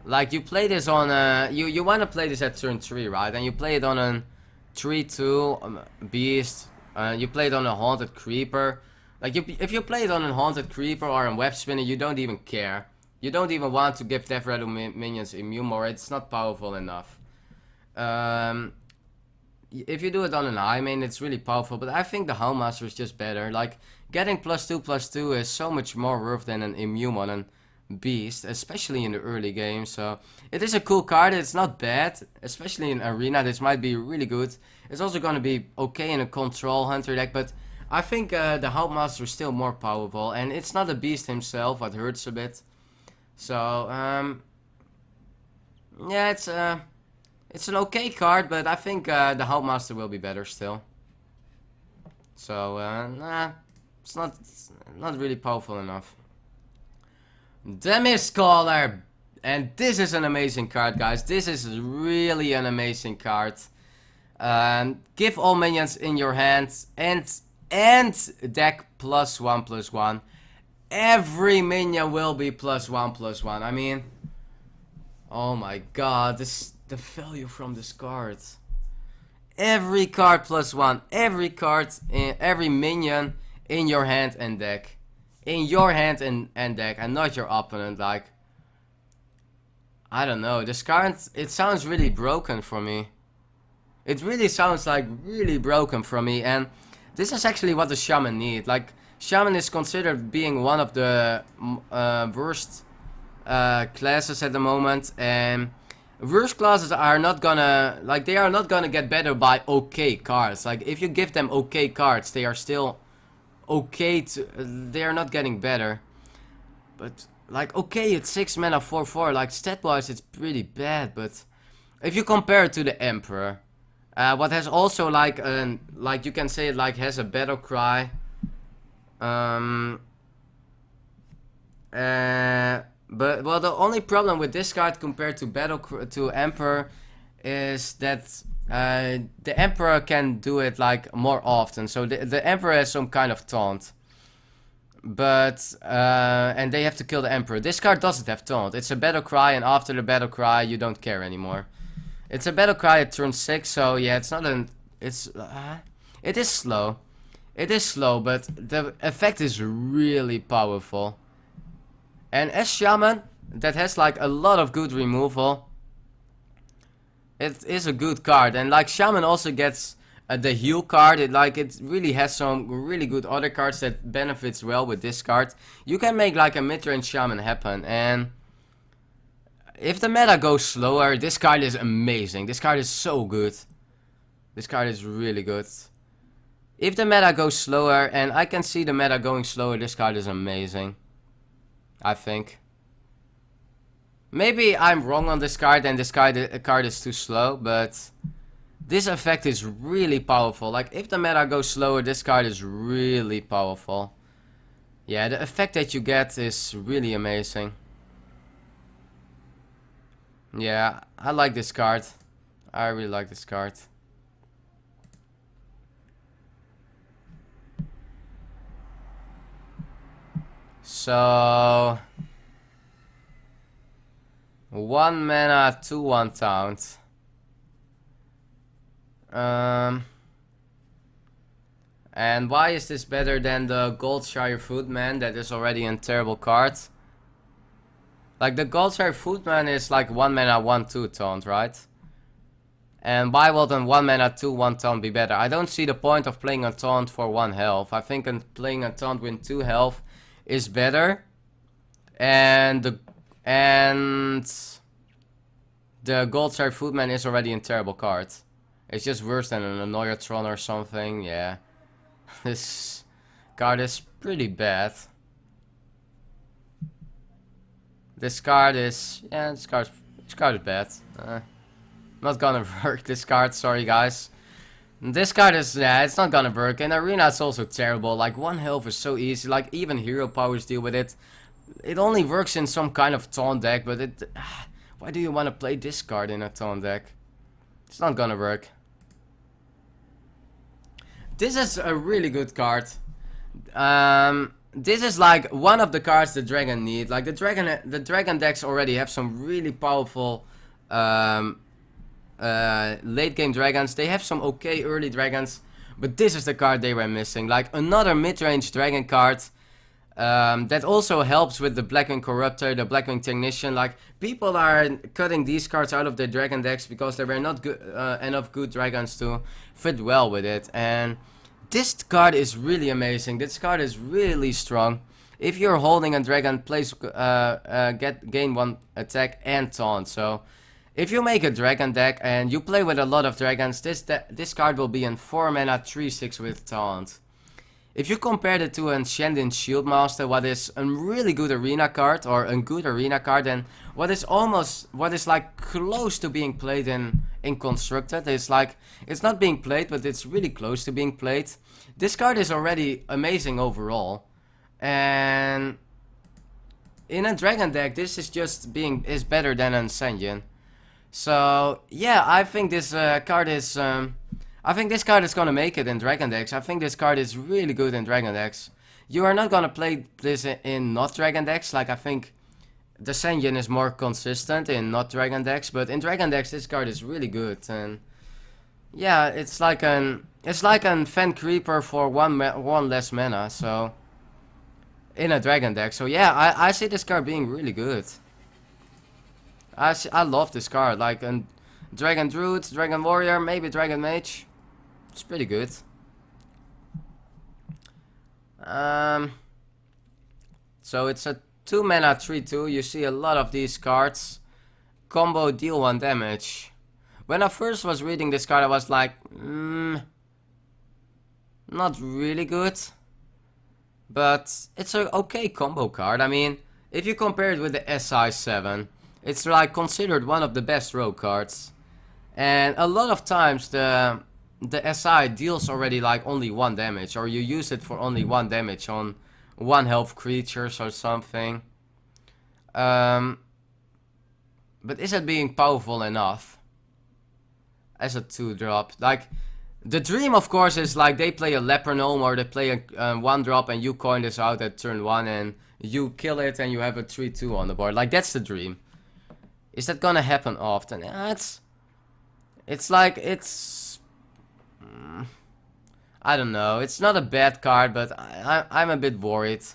Like you play this on you want to play this at turn 3, right? And you play it on a 3/2 beast. You play it on a haunted creeper. Like if you play it on a haunted creeper or a web spinner, you don't even care. You don't even want to give Death Rattle minions immune more. It's not powerful enough. If you do it on an eye main, it's really powerful. But I think the Houndmaster is just better. Like getting +2/+2 is so much more worth than an immune on a beast, especially in the early game. So it is a cool card. It's not bad, especially in arena. This might be really good. It's also going to be okay in a control hunter deck, but I think the Houndmaster is still more powerful, and it's not a beast himself, what hurts a bit. So yeah, it's an okay card, but I think the Houndmaster will be better still. So nah, it's not really powerful enough. The Mistcaller, and this is an amazing card, guys. This is really an amazing card. Give all minions in your hands and deck +1/+1. Every minion will be +1/+1. I mean, oh my god, the value from this card. Every card +1. Every card, every minion in your hand and deck. In your hand and deck, and not your opponent. Like, I don't know, this card, it sounds really broken for me. It really sounds like really broken for me, and this is actually what the Shaman need. Like, Shaman is considered being one of the worst classes at the moment, and worst classes are not gonna, like, they are not gonna get better by okay cards. Like, if you give them okay cards, they are still okay they are not getting better. But like, okay, it's 6 mana 4/4, like stat wise it's pretty bad, but if you compare it to the Emperor, what has also like you can say it like has a battle cry, but well, the only problem with this card compared to Emperor is that the Emperor can do it like more often. So the Emperor has some kind of taunt, but and they have to kill the Emperor. This card doesn't have taunt. It's a battle cry, and after the battle cry, you don't care anymore. It's a battle cry at turn 6, so yeah, it's not an. It is slow. It is slow, but the effect is really powerful. And as Shaman, that has like a lot of good removal. It is a good card, and like Shaman also gets the heal card. It really has some really good other cards that benefits well with this card. You can make like a mid-range Shaman happen, and if the meta goes slower, this card is amazing. This card is so good. This card is really good. If the meta goes slower, and I can see the meta going slower, this card is amazing, I think. Maybe I'm wrong on this card and this card is too slow, but this effect is really powerful. Like, if the meta goes slower, this card is really powerful. Yeah, the effect that you get is really amazing. Yeah, I like this card. I really like this card. So 1 mana, 2/1 taunt. And why is this better than the Goldshire Footman that is already a terrible card? Like, the Goldshire Footman is like 1 mana, 1/2 taunt, right? And why will then 1 mana, 2/1 taunt be better? I don't see the point of playing a taunt for 1 health. I think playing a taunt with 2 health is better. And the Goldshire Footman is already a terrible card. It's just worse than an Annoyatron or something, yeah. This card is pretty bad. This card is bad. Not gonna work, this card, sorry guys. This card is, yeah, it's not gonna work. In arena it's also terrible. Like, 1 health is so easy, like even hero powers deal with it. It only works in some kind of taunt deck, but it... why do you want to play this card in a taunt deck? It's not gonna work. This is a really good card. this is like one of the cards the dragon need. Like the dragon decks already have some really powerful late game dragons. They have some okay early dragons, but this is the card they were missing. Like another mid-range dragon card that also helps with the Blackwing Corruptor, the Blackwing Technician. Like people are cutting these cards out of their dragon decks because there were not good enough good dragons to fit well with it. And this card is really amazing. This card is really strong. If you're holding a dragon, gain 1 attack and taunt. So if you make a dragon deck and you play with a lot of dragons, this card will be in 4 mana 3/6 with taunt. If you compare it to a Shandin Shieldmaster, what is a really good arena card, or a good arena card, and what is like close to being played in Constructed. It's like, it's not being played, but it's really close to being played. This card is already amazing overall. And in a dragon deck, this is is better than a Senjin. So yeah, I think this card is this card is gonna make it in dragon decks. I think this card is really good in dragon decks. You are not gonna play this in not dragon decks. Like I think the Senjin is more consistent in not dragon decks, but in dragon decks this card is really good. And yeah, it's like an Fen Creeper for one less mana. So in a dragon deck. So yeah, I see this card being really good. I love this card. Like a Dragon Druid, Dragon Warrior, maybe Dragon Mage. It's pretty good. So it's a 2 mana 3/2. You see a lot of these cards. Combo deal 1 damage. When I first was reading this card, I was like, not really good. But it's an okay combo card. I mean, if you compare it with the SI7, it's like considered one of the best rogue cards. And a lot of times the SI deals already like only 1 damage, or you use it for only 1 damage on 1 health creatures or something. But is it being powerful enough as a 2-drop? Like the dream, of course, is like they play a Leper Gnome, or they play a 1-drop and you coin this out at turn 1 and you kill it and you have a 3/2 on the board. Like that's the dream. Is that gonna happen often? It's like, I don't know. It's not a bad card, but I'm a bit worried.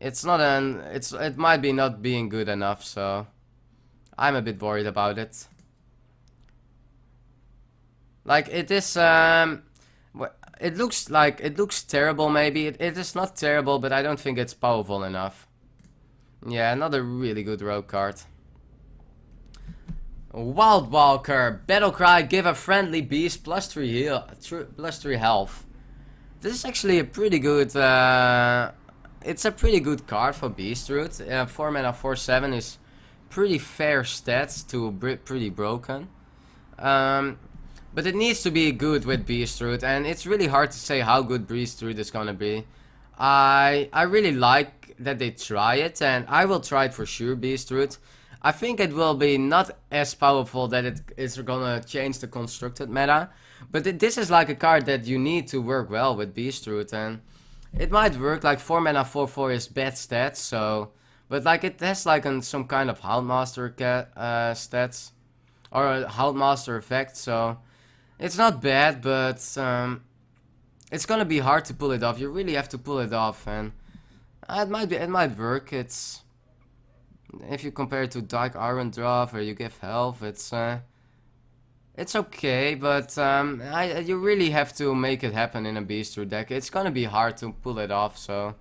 It might be not being good enough, so I'm a bit worried about it. Like it is, it looks terrible. Maybe it is not terrible, but I don't think it's powerful enough. Yeah, not a really good rogue card. Wild Walker, Battlecry, give a friendly beast +3 health. This is actually a pretty good, it's a pretty good card for Beast Root. 4 mana 4/7 is pretty fair stats to pretty broken. But it needs to be good with Beast Root, and it's really hard to say how good Beast Root is gonna be. I really like that they try it, and I will try it for sure, Beast Root. I think it will be not as powerful that it is gonna change the constructed meta, but this is like a card that you need to work well with Beast Root, and it might work. Like 4 mana 4/4 is bad stats, so, but like it has like some kind of Houndmaster stats, or a Houndmaster effect, so it's not bad, but it's gonna be hard to pull it off. You really have to pull it off, and it might work. If you compare it to Dark Iron Draw, where you give health, it's okay, but you really have to make it happen in a Beast Root deck. It's gonna be hard to pull it off, so,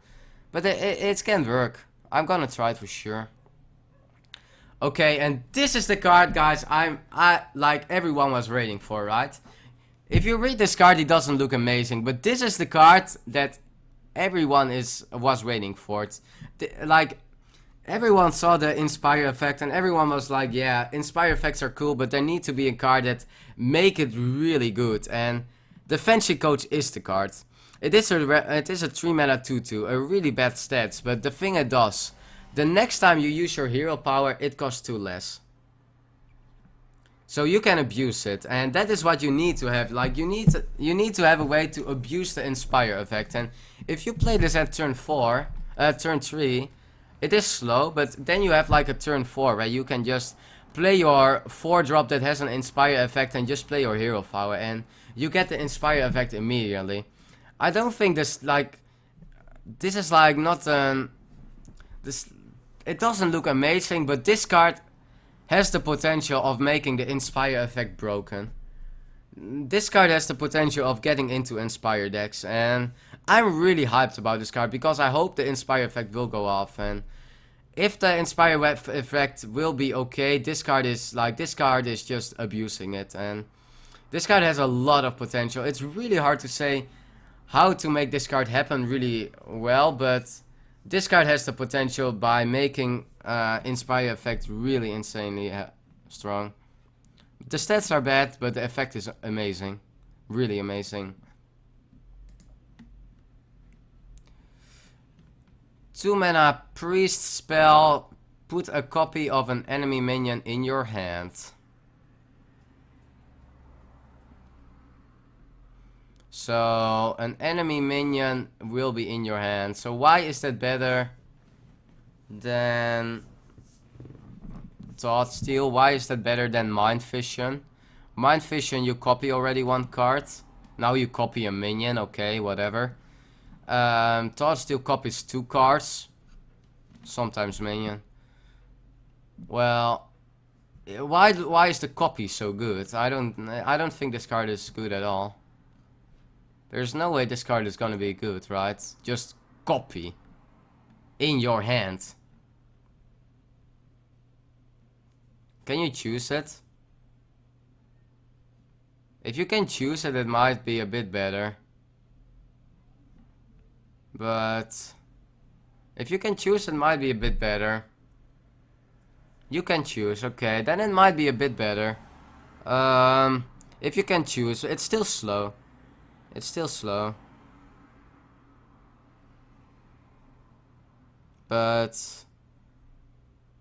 but it can work. I'm gonna try it for sure. Okay, and this is the card, guys. Like everyone was waiting for, right? If you read this card, it doesn't look amazing, but this is the card that everyone was waiting for. Like, everyone saw the Inspire effect and everyone was like, yeah, Inspire effects are cool, but there need to be a card that make it really good. And the Fancy Coach is the card. It is a 3 mana 2/2, a really bad stats, but the thing it does, the next time you use your hero power, it costs 2 less. So you can abuse it, and that is what you need to have. Like you need to have a way to abuse the Inspire effect. And if you play this at turn 4, turn 3, it is slow, but then you have like a turn 4 where you can just play your 4-drop that has an Inspire effect and just play your Hero Power and you get the Inspire effect immediately. I don't think this is like not this. It doesn't look amazing, but this card has the potential of making the Inspire effect broken. This card has the potential of getting into Inspire decks, and I'm really hyped about this card because I hope the Inspire effect will go off. And if the Inspire effect will be okay, this card is just abusing it, and this card has a lot of potential. It's really hard to say how to make this card happen really well, but this card has the potential by making Inspire effect really insanely strong. The stats are bad, but the effect is amazing. Really amazing. 2 mana priest spell. Put a copy of an enemy minion in your hand. So an enemy minion will be in your hand. So why is that better than Thought Steal? Why is that better than Mind Vision? Mind Vision, you copy already 1 card. Now you copy a minion, okay, whatever. Thought Steal copies 2 cards. Sometimes minion. Well, why is the copy so good? I don't think this card is good at all. There's no way this card is gonna be good, right? Just copy in your hand. Can you choose it? If you can choose it, it might be a bit better. But if you can choose, it might be a bit better. You can choose, okay, then it might be a bit better. If you can choose, it's still slow. It's still slow. But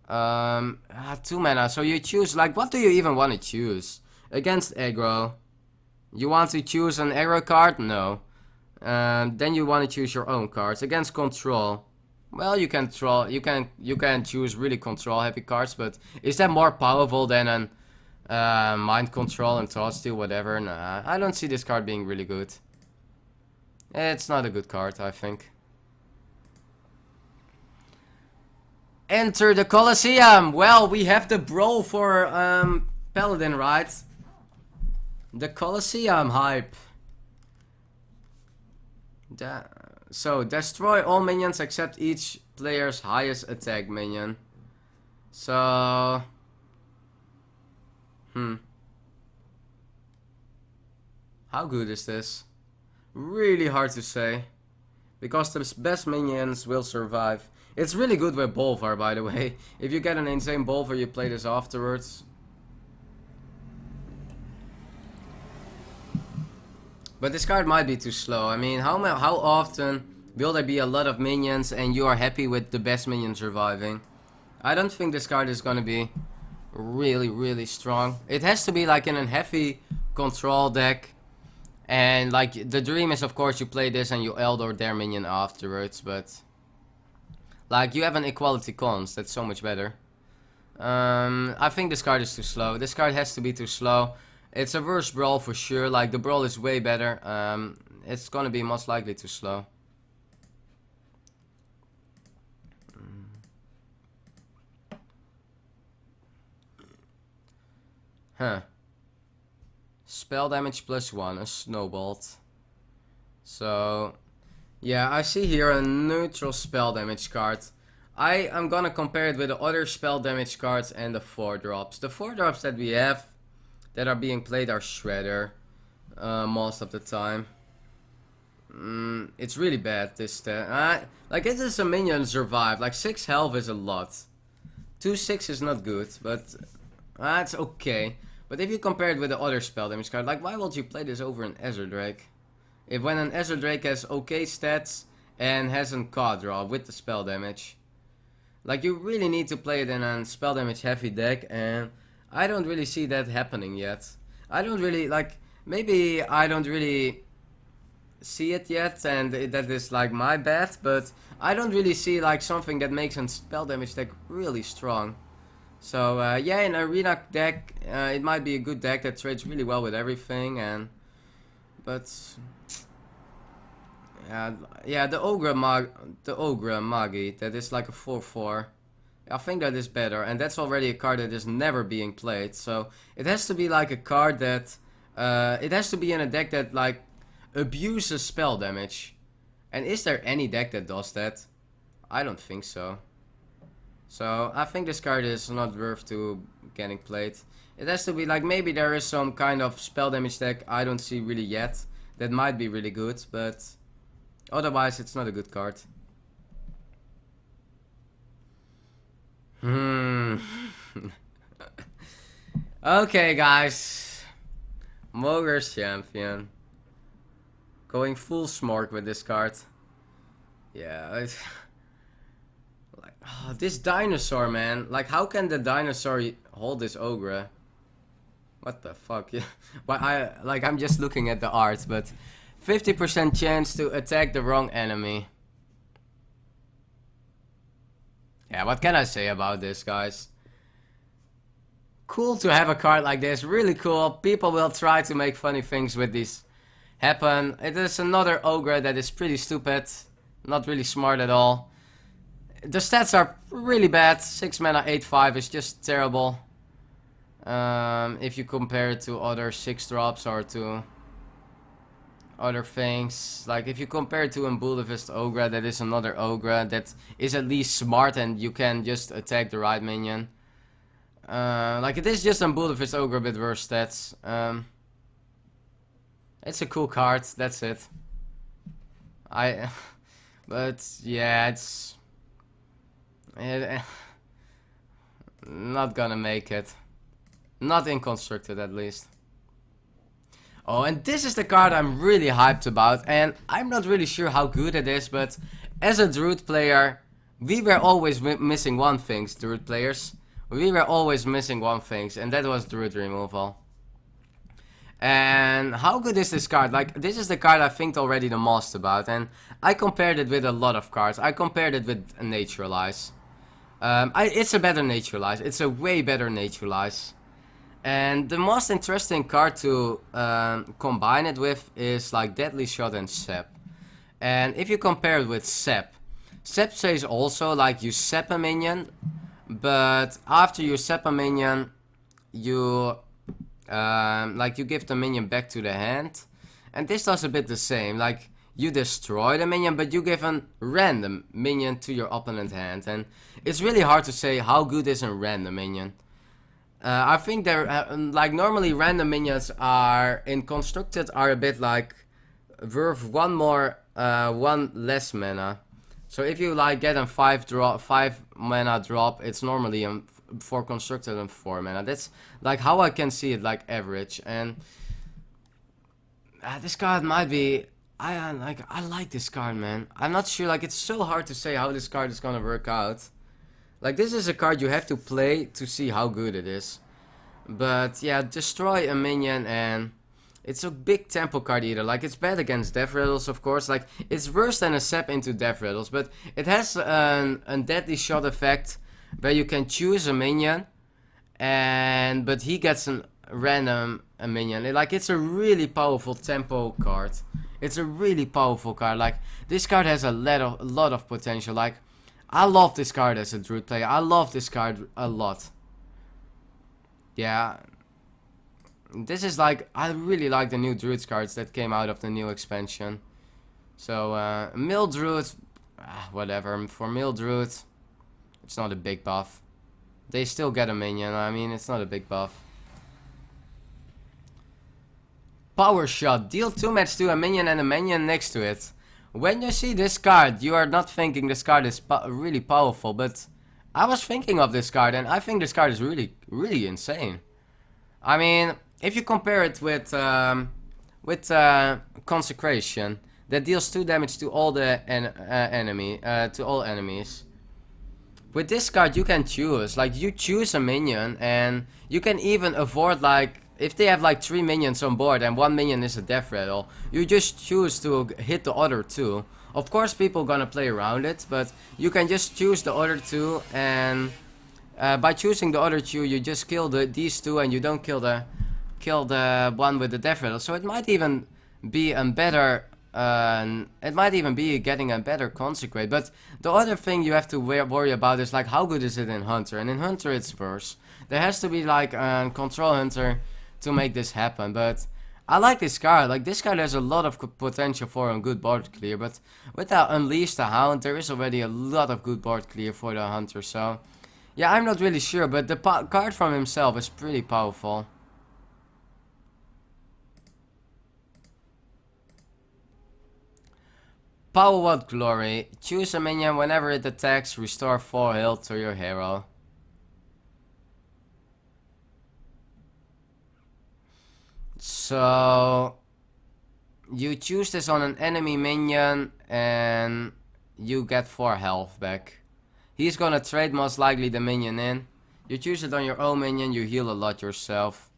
2 mana, so you choose, like, what do you even want to choose? Against aggro, you want to choose an aggro card? No. Then you want to choose your own cards. Against control, well, you can choose really control heavy cards, but is that more powerful than an mind control and thought steal, whatever? Nah, I don't see this card being really good. It's not a good card, I think. Enter the Colosseum. Well, we have the brawl for Paladin, right? The Colosseum hype. So destroy all minions except each player's highest attack minion. So how good is this? Really hard to say, because the best minions will survive. It's really good with Bolvar, by the way. If you get an insane Bolvar, you play this afterwards. But this card might be too slow. I mean, how often will there be a lot of minions and you are happy with the best minion surviving? I don't think this card is gonna be really strong. It has to be like in a heavy control deck. And like the dream is, of course, you play this and you Eldor their minion afterwards, but like you have an equality cons, that's so much better. I think this card is too slow. This card has to be too slow. It's a worse brawl for sure. Like the brawl is way better. It's gonna be most likely too slow. Huh. Spell damage +1, a snowbolt. So yeah, I see here a neutral spell damage card. I am gonna compare it with the other spell damage cards and the 4-drops. The 4-drops that we have that are being played are Shredder most of the time. It's really bad, this stat. Like, it is a minion survive. Like, 6 health is a lot. 2-6 is not good, but it's okay. But if you compare it with the other spell damage card, like, why would you play this over an Azure Drake? If when an Azure Drake has okay stats and has a card draw with the spell damage. Like, you really need to play it in a spell damage heavy deck, and I don't really see that happening yet. I don't really, like, maybe I don't really see it yet, and that is like my bad, but I don't really see like something that makes a spell damage deck really strong. So yeah, in arena deck, it might be a good deck that trades really well with everything, but yeah, the Ogre Magi, that is like a 4/4. I think that is better, and that's already a card that is never being played. So it has to be like a card that it has to be in a deck that like abuses spell damage. And is there any deck that does that? I don't think so. So I think this card is not worth to getting played. It has to be like, maybe there is some kind of spell damage deck I don't see really yet that might be really good, but otherwise it's not a good card. Okay, guys. Mogre's Champion. Going full smork with this card. Yeah, like, oh, this dinosaur, man. Like, how can the dinosaur hold this ogre? What the fuck? Yeah. But I'm just looking at the art, but 50% chance to attack the wrong enemy. Yeah, what can I say about this, guys? Cool to have a card like this, really cool. People will try to make funny things with this happen. It is another ogre that is pretty stupid, not really smart at all. The stats are really bad. 6 mana, 8/5 is just terrible. If you compare it to other 6-drops or to other things, like if you compare it to a Bulldivist Ogre, that is another Ogre that is at least smart and you can just attack the right minion. Like it is just a Bulldivist Ogre with worse stats. It's a cool card, that's it. But yeah, it's not gonna make it. Not in constructed at least. Oh, and this is the card I'm really hyped about, and I'm not really sure how good it is, but as a Druid player, we were always missing one thing, Druid players. We were always missing one thing, and that was Druid removal. And how good is this card? Like, this is the card I think already the most about, and I compared it with a lot of cards. I compared it with Naturalize. It's a better Naturalize. It's a way better Naturalize. And the most interesting card to combine it with is like Deadly Shot and Sep. And if you compare it with Sep, Sep says also like you Sep a minion, but after you Sep a minion, you like you give the minion back to the hand. And this does a bit the same, like you destroy the minion, but you give a random minion to your opponent hand. And it's really hard to say how good is a random minion. I think they're like normally random minions are in constructed are a bit like worth one less mana. So if you like get a 5 mana drop, it's normally for constructed and 4 mana. That's like how I can see it, like average. And this card might be. I like this card, man. I'm not sure. Like it's so hard to say how this card is gonna work out. Like, this is a card you have to play to see how good it is. But, yeah, destroy a minion, and it's a big tempo card either. Like, it's bad against Death Rattles, of course. Like, it's worse than a Sep into Death Rattles. But it has a Deadly Shot effect where you can choose a minion, but he gets a random minion. Like, it's a really powerful tempo card. It's a really powerful card. Like, this card has a lot of potential. Like, I love this card as a Druid player. I love this card a lot. Yeah. This is like, I really like the new Druids cards that came out of the new expansion. So, Mill Druid, whatever. For Mill Druid, it's not a big buff. They still get a minion. I mean, it's not a big buff. Power Shot. Deal 2 damage to a minion and a minion next to it. When you see this card, you are not thinking this card is really powerful, but I was thinking of this card, and I think this card is really, really insane. I mean, if you compare it with Consecration, that deals 2 damage to all the enemies. With this card, you can choose. Like, you choose a minion, and you can even avoid like if they have like 3 minions on board and 1 minion is a death rattle, you just choose to hit the other 2. Of course people gonna play around it, but you can just choose the other 2, and by choosing the other 2 you just kill these 2 and you don't kill the one with the death rattle. So it might even be a better it might even be getting a better consecrate. But the other thing you have to worry about is like how good is it in Hunter, and in Hunter it's worse. There has to be like a control Hunter to make this happen. But I like this card. Like this card has a lot of potential for a good board clear, but without Unleash the Hound there is already a lot of good board clear for the Hunter. So yeah, I'm not really sure, but the card from himself is pretty powerful. Power What Glory. Choose a minion, whenever it attacks, restore 4 health to your hero. So you choose this on an enemy minion and you get 4 health back. He's gonna trade most likely the minion in. You choose it on your own minion, you heal a lot yourself.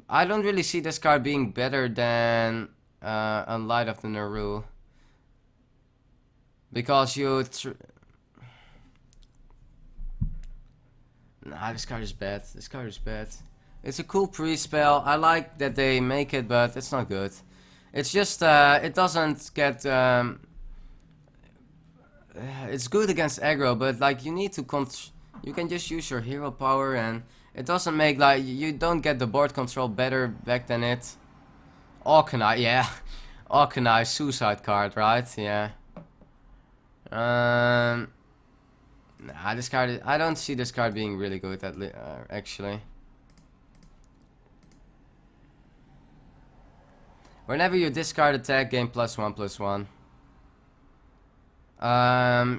I don't really see this card being better than Light of the Naru. Because you... Nah, this card is bad. This card is bad. It's a cool pre-spell. I like that they make it, but it's not good. It's just, it doesn't get... it's good against aggro, but like you need to... You can just use your hero power and it doesn't make like... You don't get the board control better back than it. Orkanai, yeah. Orkanai, suicide card, right? Yeah. Nah, this card is, I don't see this card being really good actually. Whenever you discard attack, gain +1/+1.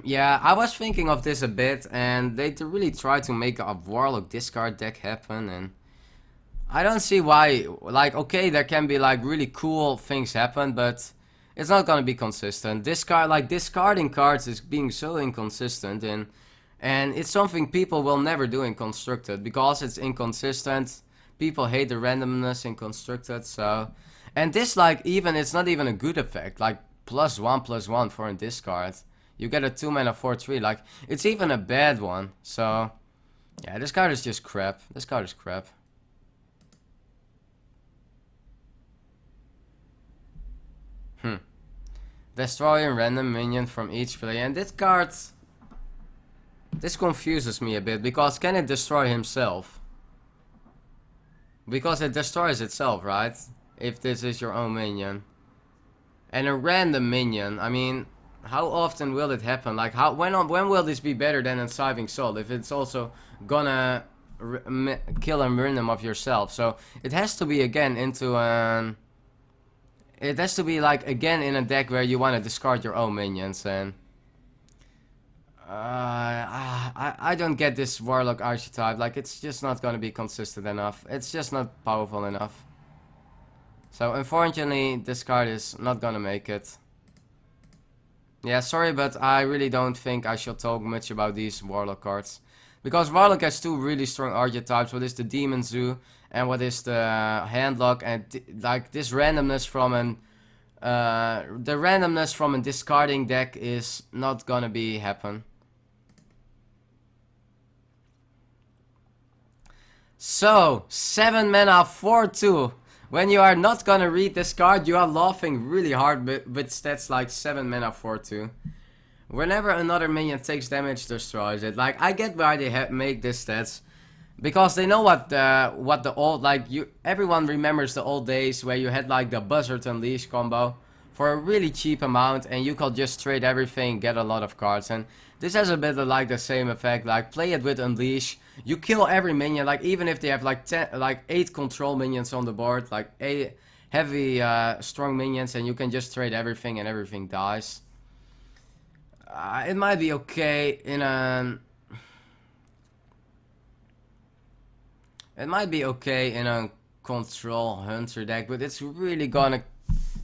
Yeah, I was thinking of this a bit, and they really try to make a Warlock discard deck happen, and I don't see why. Like, okay, there can be like really cool things happen, but it's not gonna be consistent. Discarding cards is being so inconsistent, and it's something people will never do in Constructed because it's inconsistent. People hate the randomness in Constructed, so... And this, like, it's not even a good effect. Like, +1/+1 for a discard. You get a 2-mana 4/3. Like, it's even a bad one. So, yeah, this card is just crap. This card is crap. Destroy a random minion from each player. And this card... This confuses me a bit, because can it destroy himself? Because it destroys itself, right? If this is your own minion. And a random minion, I mean, how often will it happen? Like, when will this be better than Enslaving Soul? If it's also gonna kill a random of yourself. So, it has to be again into an... It has to be like again in a deck where you want to discard your own minions, and... I don't get this Warlock archetype. Like, it's just not gonna be consistent enough. It's just not powerful enough. So, unfortunately, this card is not gonna make it. Yeah, sorry, but I really don't think I should talk much about these Warlock cards. Because Warlock has 2 really strong archetypes. What is the Demon Zoo and what is the Handlock. And like, this randomness from an... the randomness from a discarding deck is not gonna happen. So, 7 mana 4/2. When you are not gonna read this card, you are laughing really hard with stats like 7 mana 4/2. Whenever another minion takes damage, destroys it. Like, I get why they make this stats. Because they know what the old, like, everyone remembers the old days where you had like the Buzzard Unleash combo for a really cheap amount, and you could just trade everything, get a lot of cards. And this has a bit of like the same effect. Like, play it with Unleash, you kill every minion. Like, even if they have like 8 control minions on the board, like 8 heavy strong minions, and you can just trade everything and everything dies. It might be okay in a... It might be okay in a control hunter deck, but it's really gonna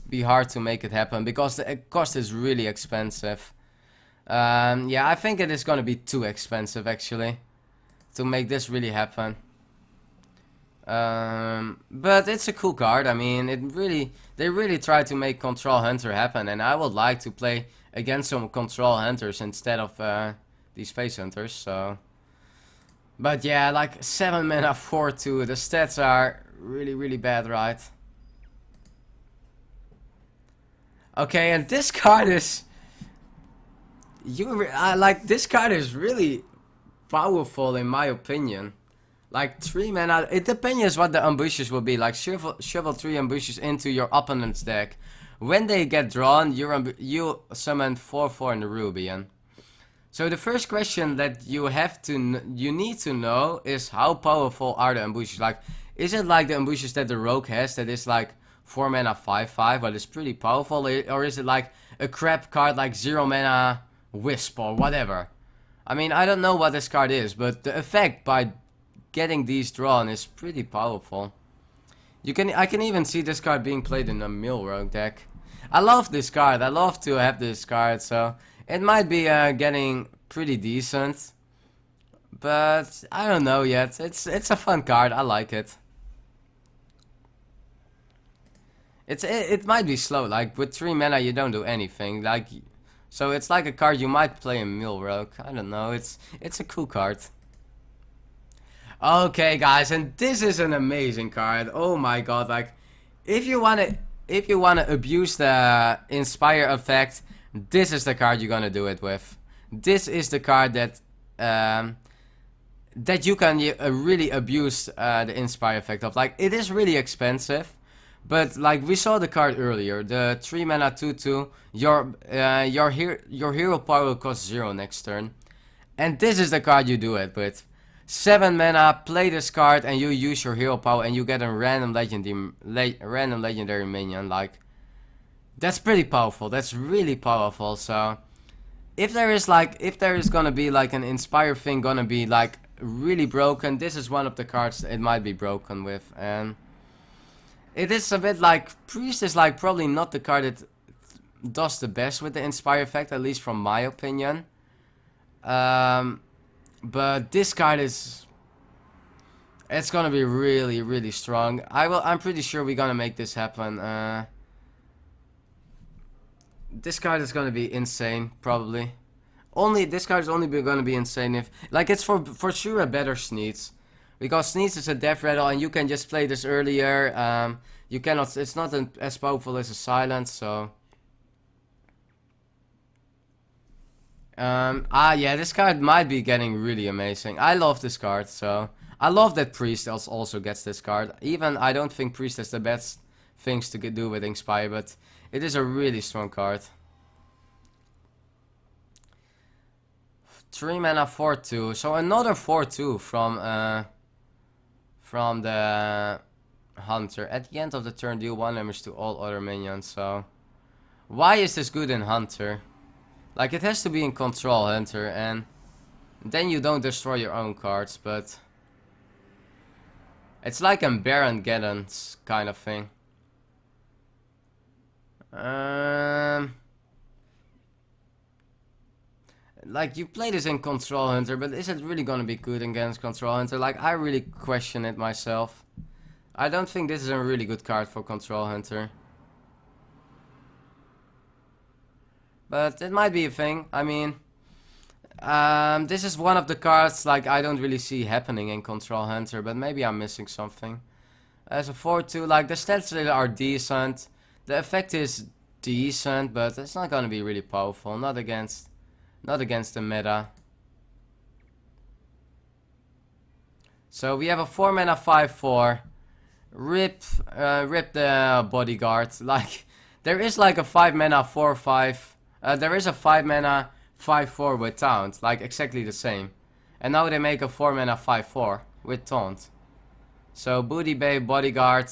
be hard to make it happen because the cost is really expensive. Yeah, I think it is gonna be too expensive actually to make this really happen. But it's a cool card. I mean, they really try to make Control Hunter happen, and I would like to play against some Control Hunters instead of these Face Hunters. So, but yeah, like 7 mana 4/2. The stats are really bad, right? Okay, and this card is like this card is really powerful in my opinion. Like 3 mana, it depends what the ambushes will be. Like shovel 3 ambushes into your opponent's deck. When they get drawn, you summon 4/4 in the Rubian. So the first question that you need to know is how powerful are the ambushes? Like, is it like the ambushes that the rogue has that is like 4 mana 5/5, but it's pretty powerful, or is it like a crap card like 0 mana wisp or whatever? I mean, I don't know what this card is, but the effect by getting these drawn is pretty powerful. I can even see this card being played in a mill rogue deck. I love this card. I love to have this card, so it might be getting pretty decent. But I don't know yet. It's a fun card. I like it. It might be slow. Like with 3 mana, you don't do anything. Like, so it's like a card you might play in mill rogue. I don't know. It's a cool card. Okay, guys, and this is an amazing card. Oh my god! Like, if you wanna abuse the Inspire effect, this is the card you're gonna do it with. This is the card that that you can really abuse the Inspire effect of. Like, it is really expensive, but like we saw the card earlier, the 3 mana 2/2. Your hero power will cost 0 next turn, and this is the card you do it with. 7 mana, play this card, and you use your hero power, and you get a random legendary minion. Like, that's pretty powerful. That's really powerful. So, if there is gonna be like an Inspire thing gonna be like really broken, this is one of the cards it might be broken with, and it is a bit like Priest is like probably not the card that does the best with the Inspire effect, at least from my opinion. But this card it's gonna be really strong. I'm pretty sure we're gonna make this happen. This card is gonna be insane, probably. This card is only gonna be insane if, like, it's for sure a better Sneeze, because Sneeze is a death rattle and you can just play this earlier. You cannot. It's not as powerful as a Silence, so. Yeah, this card might be getting really amazing. I love this card, so I love that Priest also gets this card. Even I don't think Priest has the best things to do with Inspire, but it is a really strong card. 3 mana 4/2, so another 4/2 from the Hunter. At the end of the turn, deal 1 damage to all other minions. So why is this good in Hunter? Like, it has to be in Control Hunter, and then you don't destroy your own cards, but it's like a Baron Geddon's kind of thing. Like, you play this in Control Hunter, but is it really gonna be good against Control Hunter? Like, I really question it myself. I don't think this is a really good card for Control Hunter. But it might be a thing. I mean, this is one of the cards like I don't really see happening in Control Hunter, but maybe I'm missing something. As a 4/2, like the stats are decent, the effect is decent, but it's not gonna be really powerful. Not against the meta. So we have a 4 mana 5/4. Rip the bodyguard. Like, there is like a 5 mana 4/5. There is a 5 mana 5/4 with Taunt, like exactly the same. And now they make a 4 mana 5/4 with Taunt. So Booty Bay, Bodyguard,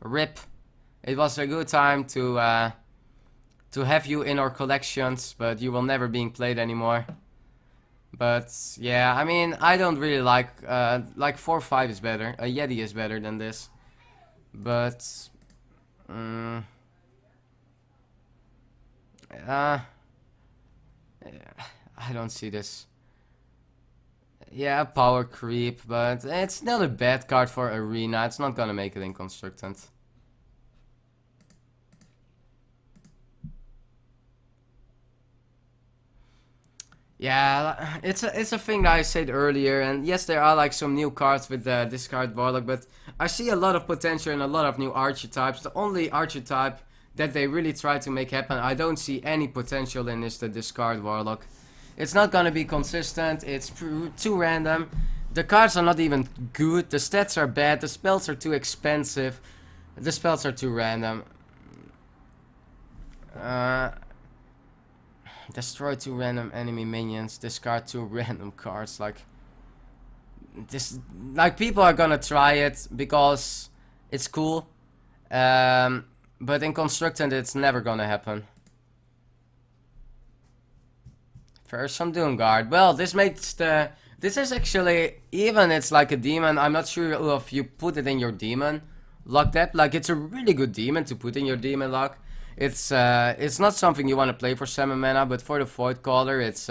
rip. It was a good time to have you in our collections, but you will never being played anymore. But yeah, I mean, I don't really like 4/5 is better. A Yeti is better than this. But I don't see this. Yeah, power creep, but it's not a bad card for Arena. It's not gonna make it in Constructed. Yeah, it's a thing that I said earlier, and yes, there are like some new cards with this card Warlock, but I see a lot of potential in a lot of new archetypes. The only archetype that they really try to make happen, I don't see any potential in, is the discard Warlock. It's not gonna be consistent. It's too random. The cards are not even good. The stats are bad. The spells are too expensive. The spells are too random. Destroy 2 random enemy minions. Discard 2 random cards. Like this, like people are gonna try it because it's cool. But in Constructed, it's never gonna happen. First, some Doomguard. Well, this makes the. This is actually, even it's like a demon. I'm not sure if you put it in your demon lock that. Like, it's a really good demon to put in your demon lock. It's not something you want to play for 7 mana, but for the Void Caller, it's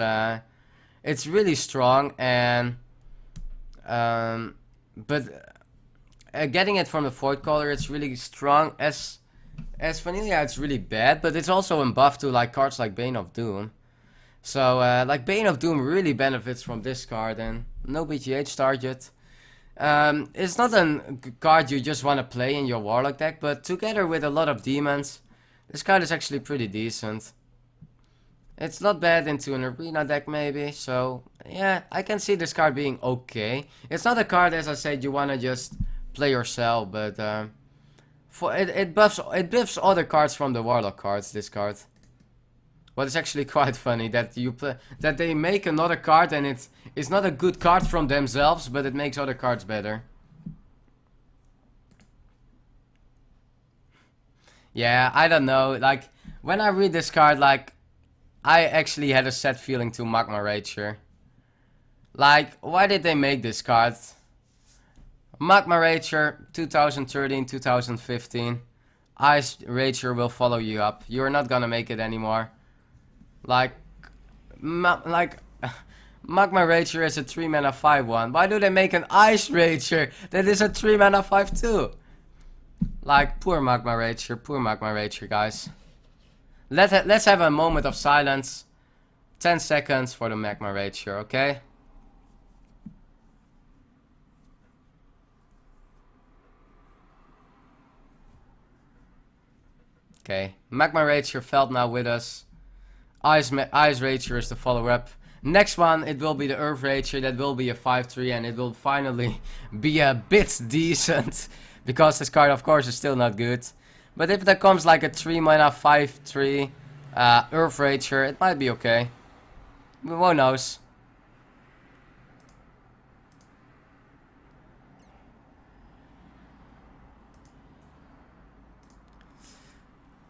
really strong. And but getting it from the Void Caller, it's really strong. As Vanilla, it's really bad, but it's also in buff to like cards like Bane of Doom. So, like, Bane of Doom really benefits from this card, and no BGH target. It's not a card you just want to play in your Warlock deck, but together with a lot of demons, this card is actually pretty decent. It's not bad into an Arena deck, maybe, so, yeah, I can see this card being okay. It's not a card, as I said, you want to just play yourself, but, it buffs other cards from the Warlock cards, this card. But it's actually quite funny that that they make another card and it's not a good card from themselves, but it makes other cards better. Yeah, I don't know. Like, when I read this card, like, I actually had a sad feeling to Magma Rager. Like, why did they make this card? Magma Rager, 2013, 2015. Ice Rager will follow you up. You're not gonna make it anymore. Like Magma Rager is a 3 mana 5/1. Why do they make an Ice Rager that is a 3 mana 5/2? Like, poor Magma Rager, guys. Let's have a moment of silence. 10 seconds for the Magma Rager, okay? Okay, Magma Rager felt now with us. Ice Rager is the follow-up. Next one, it will be the Earth Rager. That will be a 5/3, and it will finally be a bit decent. Because this card, of course, is still not good. But if there comes like a 3 mana 5/3 Earth Rager, it might be okay. Who knows?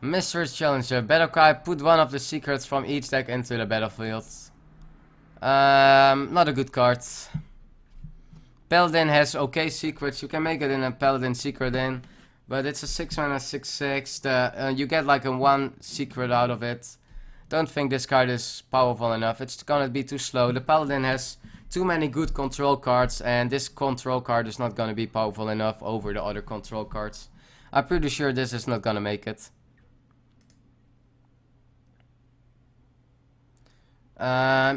Mystery Challenger, Battlecry, put one of the secrets from each deck into the battlefield. Not a good card. Paladin has okay secrets, you can make it in a Paladin secret in, but it's a 6 mana 6/6, you get like a 1 secret out of it. Don't think this card is powerful enough, it's gonna be too slow. The Paladin has too many good control cards, and this control card is not gonna be powerful enough over the other control cards. I'm pretty sure this is not gonna make it.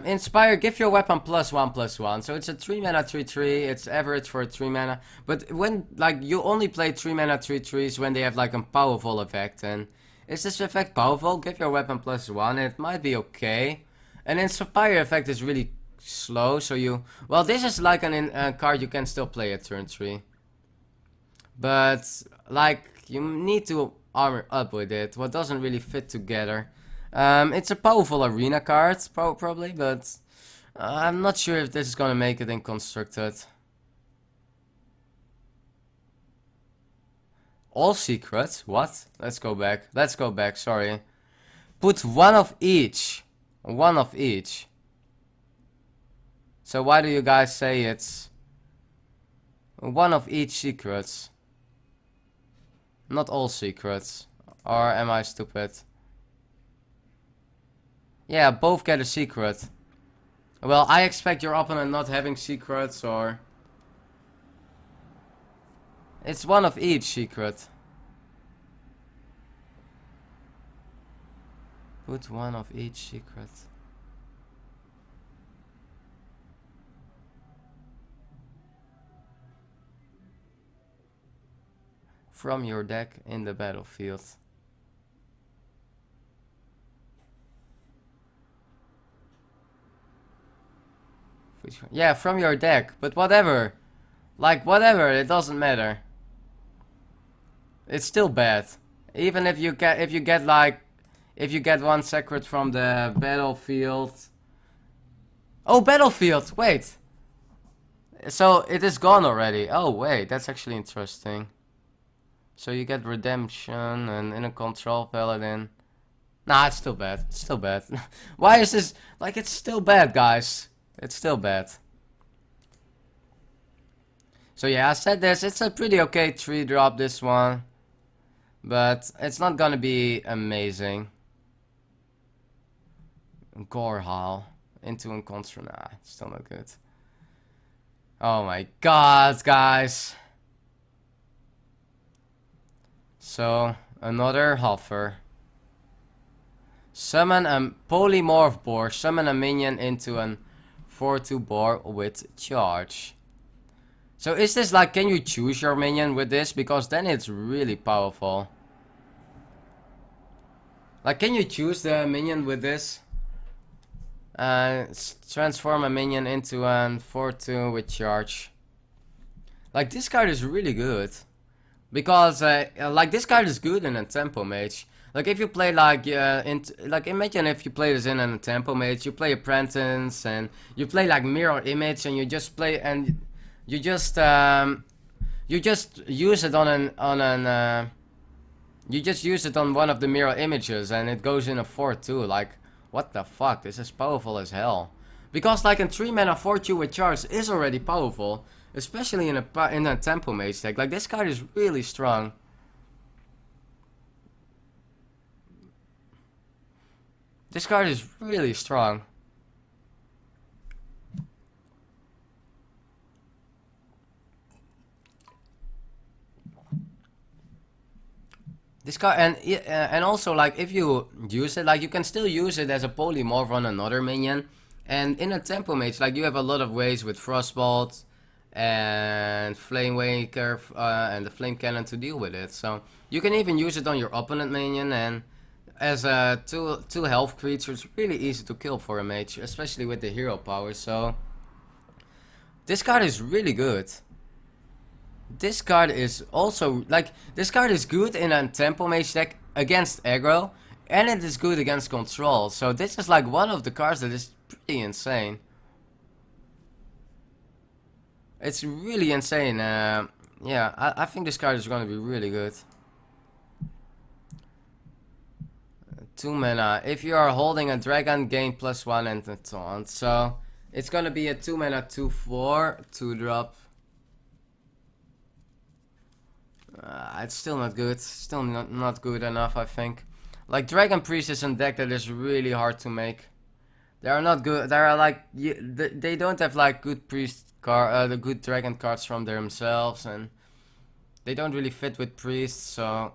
Inspire, give your weapon +1/+1. So it's a 3 mana 3/3. It's average for a 3 mana. But when, like, you only play 3 mana 3/3s when they have, like, a powerful effect. And is this effect powerful? Give your weapon +1. It might be okay. An Inspire effect is really slow. So you. Well, this is like a card you can still play at turn 3. But, like, you need to armor up with it. What doesn't really fit together. It's a powerful arena card, probably, but I'm not sure if this is gonna make it in Constructed. All secrets? What? Let's go back, sorry. Put one of each. One of each. So why do you guys say it's one of each secrets? Not all secrets. Or am I stupid? Yeah, both get a secret. Well, I expect your opponent not having secrets, or... It's one of each secret. Put one of each secret. From your deck in the battlefield. Yeah, from your deck, but whatever. Like, whatever, it doesn't matter. It's still bad. Even if you get, if you get one secret from the battlefield. Oh, battlefield, wait. So, it is gone already. Oh, wait, that's actually interesting. So you get redemption and in a control paladin. Nah, it's still bad. It's still bad. Why is this, like, it's still bad, guys. It's still bad. So yeah, I said this, it's a pretty okay 3-drop, this one. But it's not gonna be amazing. Gorehal into a control. Nah, still not good. Oh my god, guys. So, another hover. Summon a polymorph boar. Summon a minion into an 4/2 boar with charge. So is this like, can you choose your minion with this? Because then it's really powerful. Like, can you choose the minion with this? Transform a minion into an 4/2 with charge. Like, this card is really good. Because, like, this card is good in a tempo mage. Like, if you play, like, like, imagine if you play this in a tempo mage, you play Apprentice, and you play, like, Mirror Image, and you just play, and you just use it you just use it on one of the mirror images, and it goes in a 4/2, like, what the fuck, this is powerful as hell. Because, like, in 3 mana 4/2 with charge is already powerful. Especially in a tempo mage deck. Like, this card is really strong. This card is really strong. This card, and also, like, if you use it, like, you can still use it as a polymorph on another minion. And in a tempo mage, like, you have a lot of ways with Frostbolt and Flame Waker and the Flame Cannon to deal with it. So you can even use it on your opponent minion, and as a two health creature, it's really easy to kill for a mage, especially with the hero power. So this card is really good. This card is also, like, this card is good in a tempo mage deck against aggro, and it is good against control. So this is like one of the cards that is pretty insane. It's really insane. Yeah, I think this card is going to be really good. 2 mana. If you are holding a dragon, gain +1 and a taunt. So it's going to be a 2 mana 2/4 2-drop. It's still not good. Still not good enough, I think. Like, Dragon Priest is a deck that is really hard to make. They are not good. They are like, they don't have like good priest the good dragon cards from themselves, and they don't really fit with priests. So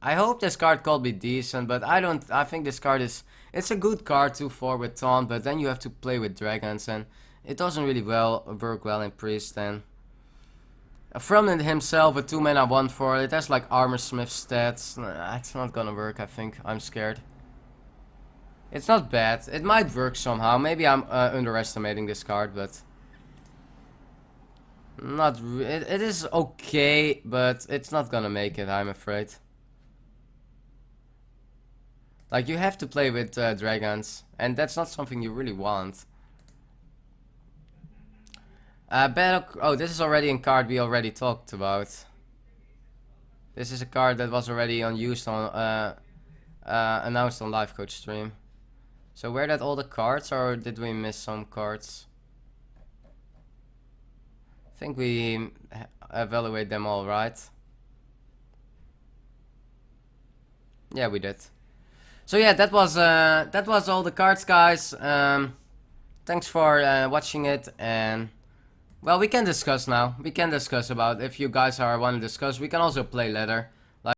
I hope this card could be decent, but I don't. I think this card is, it's a good card 2/4 with taunt, but then you have to play with dragons, and it doesn't really work well in priest. And from it himself, a 2 mana 1/4, it has like armor smith stats. It's not gonna work, I think. I'm scared. It's not bad. It might work somehow. Maybe I'm underestimating this card, but not. It is okay, but it's not gonna make it, I'm afraid. Like, you have to play with dragons, and that's not something you really want. Oh, this is already a card we already talked about. This is a card that was already unused on announced on Live Coach stream. So were that all the cards, or did we miss some cards? I think we evaluate them all, right? Yeah, we did. So yeah, that was all the cards, guys. thanks for watching it, and well, we can discuss now. We can discuss about if you guys want to discuss. We can also play later.